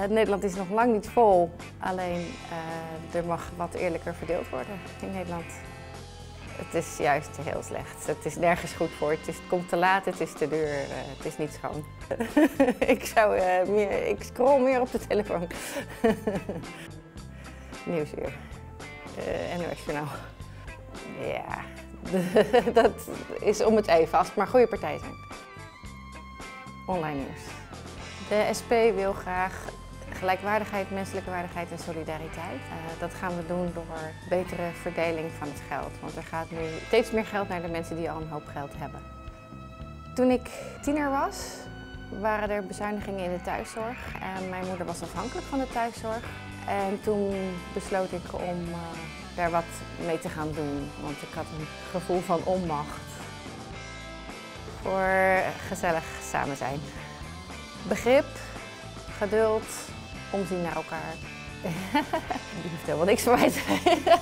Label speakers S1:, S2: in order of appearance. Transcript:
S1: Nederland is nog lang niet vol, alleen er mag wat eerlijker verdeeld worden in Nederland. Het is juist heel slecht. Het is nergens goed voor. Het komt te laat, het is te duur, het is niet schoon. Ik scroll meer op de telefoon. Nieuwsuur. NOS Journaal. Ja, dat is om het even, als het maar goede partijen zijn. Online nieuws. De SP wil graag gelijkwaardigheid, menselijke waardigheid en solidariteit. Dat gaan we doen door betere verdeling van het geld. Want er gaat nu steeds meer geld naar de mensen die al een hoop geld hebben. Toen ik tiener was, waren er bezuinigingen in de thuiszorg. En mijn moeder was afhankelijk van de thuiszorg. En toen besloot ik om daar wat mee te gaan doen. Want ik had een gevoel van onmacht. Voor gezellig samen zijn. Begrip, geduld, omzien naar elkaar. Die hoeft helemaal niks voor mij te weten.